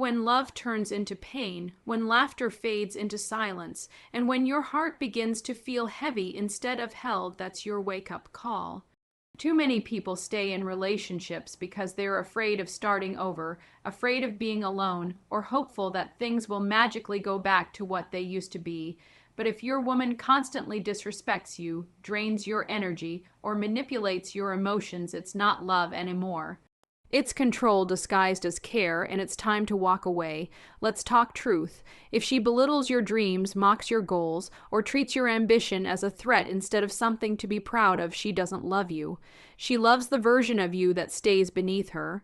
When love turns into pain, when laughter fades into silence, and when your heart begins to feel heavy instead of held, that's your wake-up call. Too many people stay in relationships because they're afraid of starting over, afraid of being alone, or hopeful that things will magically go back to what they used to be. But if your woman constantly disrespects you, drains your energy, or manipulates your emotions, it's not love anymore. It's control disguised as care, and it's time to walk away. Let's talk truth. If she belittles your dreams, mocks your goals, or treats your ambition as a threat instead of something to be proud of, she doesn't love you. She loves the version of you that stays beneath her.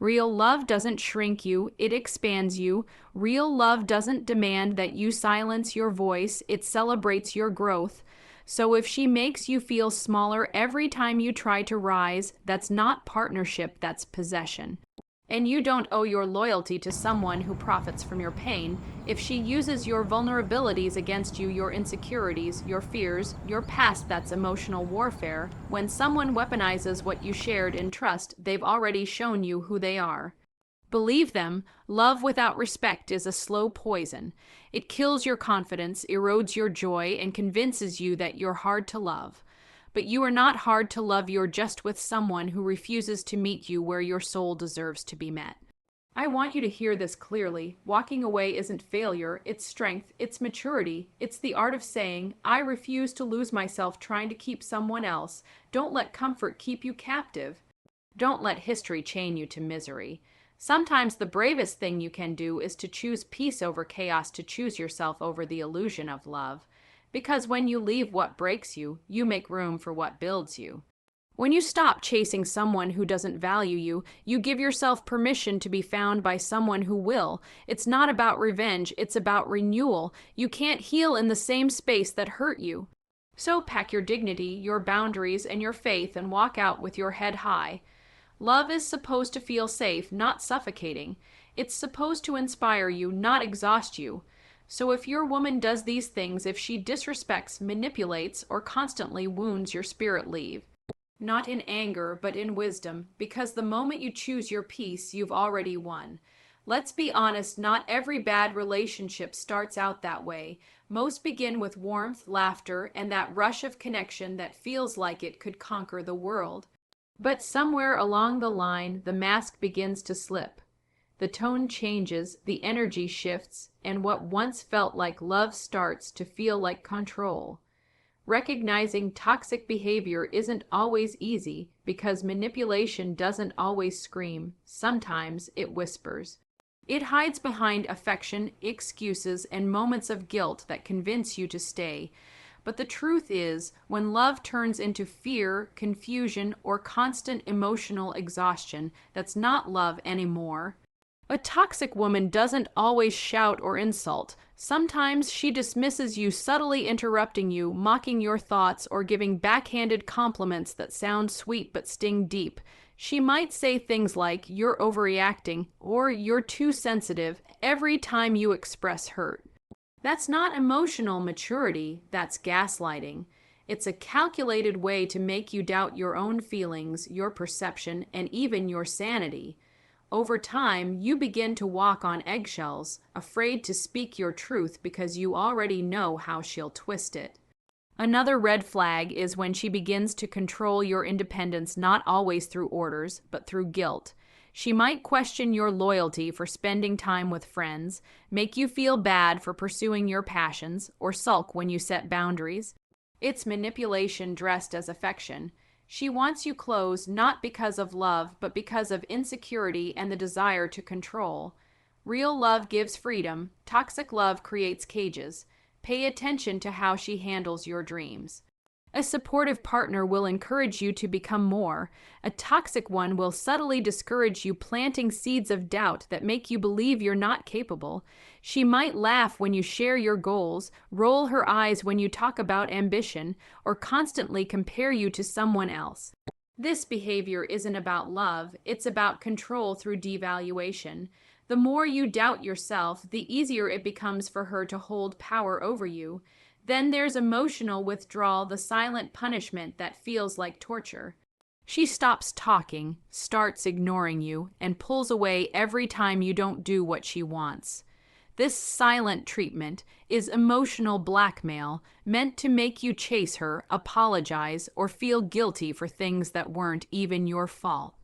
Real love doesn't shrink you, it expands you. Real love doesn't demand that you silence your voice, it celebrates your growth. So if she makes you feel smaller every time you try to rise, that's not partnership, that's possession. And you don't owe your loyalty to someone who profits from your pain. If she uses your vulnerabilities against you, your insecurities, your fears, your past, that's emotional warfare. When someone weaponizes what you shared in trust, they've already shown you who they are. Believe them, love without respect is a slow poison. It kills your confidence, erodes your joy, and convinces you that you're hard to love. But you are not hard to love, you're just with someone who refuses to meet you where your soul deserves to be met. I want you to hear this clearly. Walking away isn't failure, it's strength, it's maturity. It's the art of saying, I refuse to lose myself trying to keep someone else. Don't let comfort keep you captive. Don't let history chain you to misery. Sometimes the bravest thing you can do is to choose peace over chaos, to choose yourself over the illusion of love. Because when you leave what breaks you, you make room for what builds you. When you stop chasing someone who doesn't value you, you give yourself permission to be found by someone who will. It's not about revenge, it's about renewal. You can't heal in the same space that hurt you. So pack your dignity, your boundaries, and your faith and walk out with your head high. Love is supposed to feel safe, not suffocating. It's supposed to inspire you, not exhaust you. So if your woman does these things, if she disrespects, manipulates, or constantly wounds your spirit, leave. Not in anger, but in wisdom, because the moment you choose your peace, you've already won. Let's be honest, not every bad relationship starts out that way. Most begin with warmth, laughter, and that rush of connection that feels like it could conquer the world. But somewhere along the line, the mask begins to slip. The tone changes, the energy shifts, and what once felt like love starts to feel like control. Recognizing toxic behavior isn't always easy because manipulation doesn't always scream. Sometimes it whispers. It hides behind affection, excuses, and moments of guilt that convince you to stay. But the truth is, when love turns into fear, confusion, or constant emotional exhaustion, that's not love anymore. A toxic woman doesn't always shout or insult. Sometimes she dismisses you, subtly interrupting you, mocking your thoughts, or giving backhanded compliments that sound sweet but sting deep. She might say things like, "You're overreacting," or "You're too sensitive," every time you express hurt. That's not emotional maturity, that's gaslighting. It's a calculated way to make you doubt your own feelings, your perception, and even your sanity. Over time, you begin to walk on eggshells, afraid to speak your truth because you already know how she'll twist it. Another red flag is when she begins to control your independence, not always through orders, but through guilt. She might question your loyalty for spending time with friends, make you feel bad for pursuing your passions, or sulk when you set boundaries. It's manipulation dressed as affection. She wants you close not because of love, but because of insecurity and the desire to control. Real love gives freedom. Toxic love creates cages. Pay attention to how she handles your dreams. A supportive partner will encourage you to become more. A toxic one will subtly discourage you, planting seeds of doubt that make you believe you're not capable. She might laugh when you share your goals, roll her eyes when you talk about ambition, or constantly compare you to someone else. This behavior isn't about love, it's about control through devaluation. The more you doubt yourself, the easier it becomes for her to hold power over you. Then there's emotional withdrawal, the silent punishment that feels like torture. She stops talking, starts ignoring you, and pulls away every time you don't do what she wants. This silent treatment is emotional blackmail meant to make you chase her, apologize, or feel guilty for things that weren't even your fault.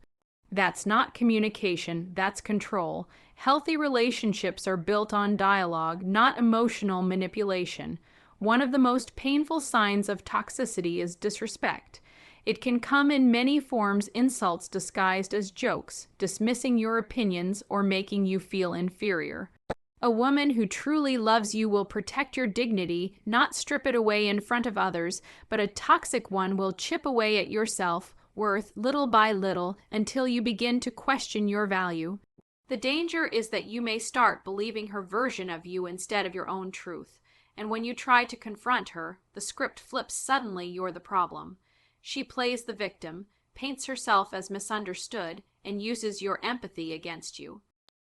That's not communication, that's control. Healthy relationships are built on dialogue, not emotional manipulation. One of the most painful signs of toxicity is disrespect. It can come in many forms: insults disguised as jokes, dismissing your opinions, or making you feel inferior. A woman who truly loves you will protect your dignity, not strip it away in front of others, but a toxic one will chip away at your self-worth little by little until you begin to question your value. The danger is that you may start believing her version of you instead of your own truth. And when you try to confront her, the script flips. Suddenly you're the problem. She plays the victim, paints herself as misunderstood, and uses your empathy against you.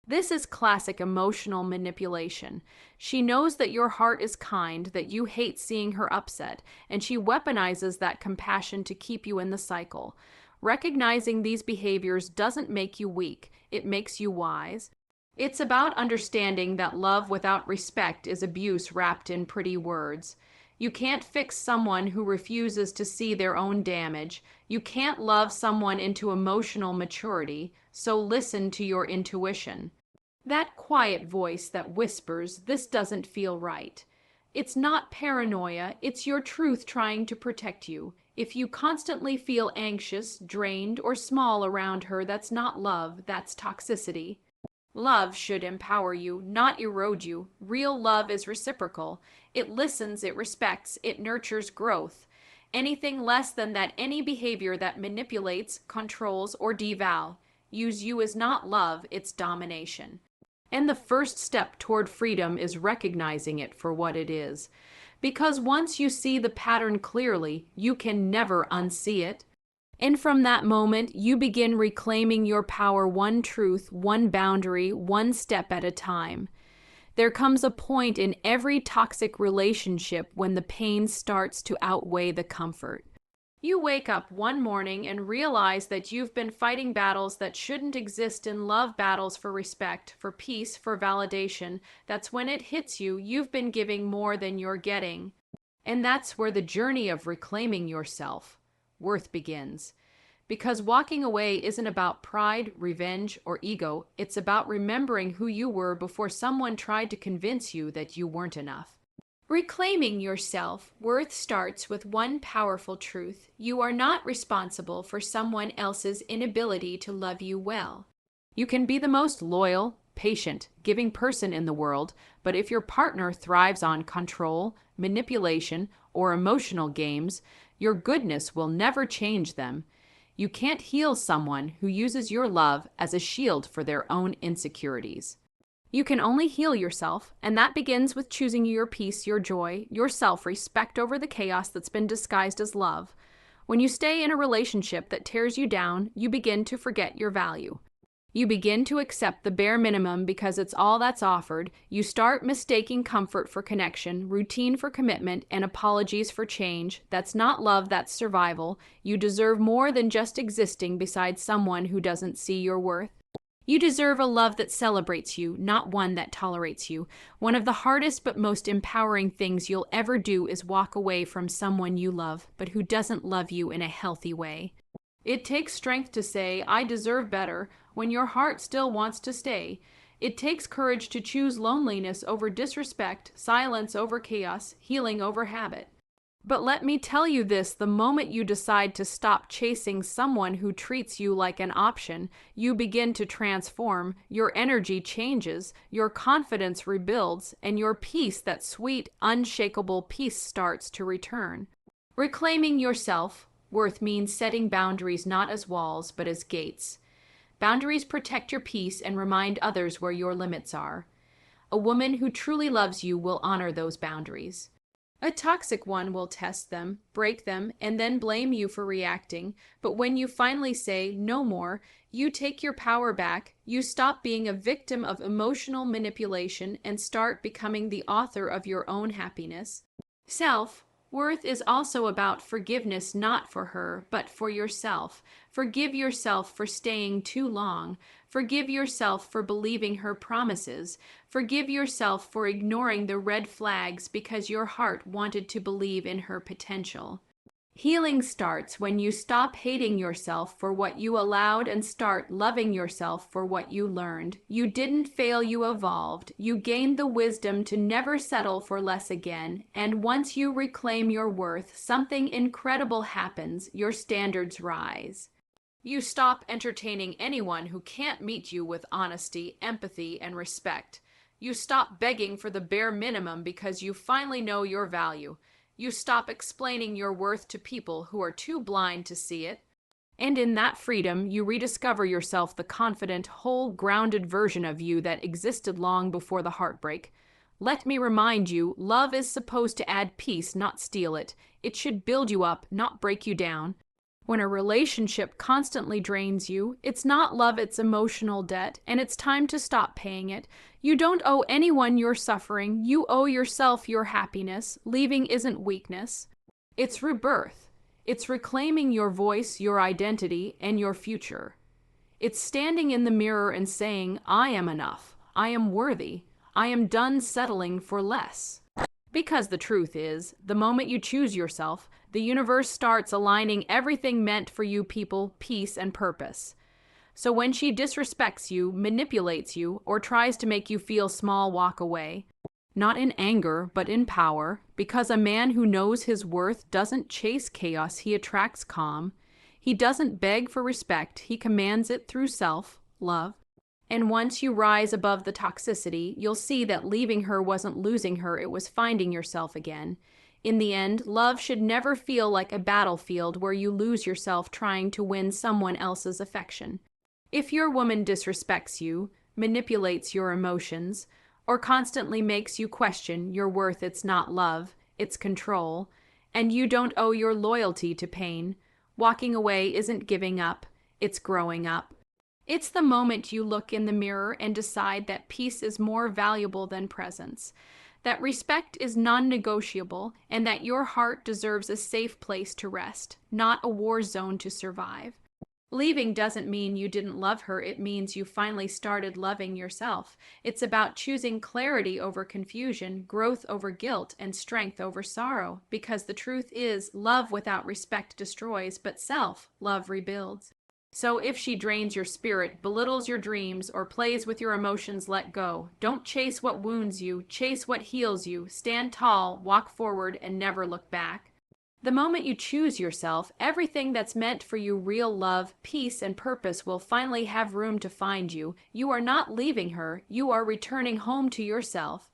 This is classic emotional manipulation. She knows that your heart is kind, that you hate seeing her upset, and she weaponizes that compassion to keep you in the cycle. Recognizing these behaviors doesn't make you weak, it makes you wise. It's about understanding that love without respect is abuse wrapped in pretty words. You can't fix someone who refuses to see their own damage. You can't love someone into emotional maturity, so listen to your intuition. That quiet voice that whispers, "This doesn't feel right." It's not paranoia, it's your truth trying to protect you. If you constantly feel anxious, drained, or small around her, that's not love, that's toxicity. Love should empower you, not erode you. Real love is reciprocal. It listens, it respects, it nurtures growth. Anything less than that, any behavior that manipulates, controls, or devalues you is not love, it's domination. And the first step toward freedom is recognizing it for what it is. Because once you see the pattern clearly, you can never unsee it. And from that moment, you begin reclaiming your power, one truth, one boundary, one step at a time. There comes a point in every toxic relationship when the pain starts to outweigh the comfort. You wake up one morning and realize that you've been fighting battles that shouldn't exist in love, battles for respect, for peace, for validation. That's when it hits you, you've been giving more than you're getting. And that's where the journey of reclaiming yourself worth begins. Because walking away isn't about pride, revenge, or ego. It's about remembering who you were before someone tried to convince you that you weren't enough. Reclaiming your self-worth starts with one powerful truth. You are not responsible for someone else's inability to love you well. You can be the most loyal, patient, giving person in the world, but if your partner thrives on control, manipulation, or emotional games, your goodness will never change them. You can't heal someone who uses your love as a shield for their own insecurities. You can only heal yourself, and that begins with choosing your peace, your joy, your self-respect over the chaos that's been disguised as love. When you stay in a relationship that tears you down, you begin to forget your value. You begin to accept the bare minimum because it's all that's offered. You start mistaking comfort for connection, routine for commitment, and apologies for change. That's not love, that's survival. You deserve more than just existing beside someone who doesn't see your worth. You deserve a love that celebrates you, not one that tolerates you. One of the hardest but most empowering things you'll ever do is walk away from someone you love, but who doesn't love you in a healthy way. It takes strength to say, "I deserve better," when your heart still wants to stay. It takes courage to choose loneliness over disrespect, silence over chaos, healing over habit. But let me tell you this, the moment you decide to stop chasing someone who treats you like an option, you begin to transform, your energy changes, your confidence rebuilds, and your peace, that sweet, unshakable peace, starts to return. Reclaiming yourself worth means setting boundaries not as walls, but as gates. Boundaries protect your peace and remind others where your limits are. A woman who truly loves you will honor those boundaries. A toxic one will test them, break them, and then blame you for reacting. But when you finally say, "No more," you take your power back. You stop being a victim of emotional manipulation and start becoming the author of your own happiness. Self Worth is also about forgiveness, not for her, but for yourself. Forgive yourself for staying too long. Forgive yourself for believing her promises. Forgive yourself for ignoring the red flags because your heart wanted to believe in her potential. Healing starts when you stop hating yourself for what you allowed and start loving yourself for what you learned. You didn't fail, you evolved. You gained the wisdom to never settle for less again. And once you reclaim your worth, something incredible happens. Your standards rise. You stop entertaining anyone who can't meet you with honesty, empathy, and respect. You stop begging for the bare minimum because you finally know your value. You stop explaining your worth to people who are too blind to see it. And in that freedom, you rediscover yourself, the confident, whole, grounded version of you that existed long before the heartbreak. Let me remind you, love is supposed to add peace, not steal it. It should build you up, not break you down. When a relationship constantly drains you, it's not love, it's emotional debt, and it's time to stop paying it. You don't owe anyone your suffering. You owe yourself your happiness. Leaving isn't weakness. It's rebirth. It's reclaiming your voice, your identity, and your future. It's standing in the mirror and saying, I am enough. I am worthy. I am done settling for less. Because the truth is, the moment you choose yourself, the universe starts aligning everything meant for you people, peace, and purpose. So when she disrespects you, manipulates you, or tries to make you feel small, walk away. Not in anger, but in power, because a man who knows his worth doesn't chase chaos, he attracts calm. He doesn't beg for respect, he commands it through self-love. And once you rise above the toxicity, you'll see that leaving her wasn't losing her, it was finding yourself again. In the end, love should never feel like a battlefield where you lose yourself trying to win someone else's affection. If your woman disrespects you, manipulates your emotions, or constantly makes you question your worth, it's not love, it's control, and you don't owe your loyalty to pain, walking away isn't giving up, it's growing up. It's the moment you look in the mirror and decide that peace is more valuable than presence, that respect is non-negotiable, and that your heart deserves a safe place to rest, not a war zone to survive. Leaving doesn't mean you didn't love her, it means you finally started loving yourself. It's about choosing clarity over confusion, growth over guilt, and strength over sorrow, because the truth is, love without respect destroys, but self-love rebuilds. So if she drains your spirit, belittles your dreams, or plays with your emotions, let go. Don't chase what wounds you, chase what heals you. Stand tall, walk forward, and never look back. The moment you choose yourself, everything that's meant for you, real love, peace, and purpose, will finally have room to find you. You are not leaving her, you are returning home to yourself.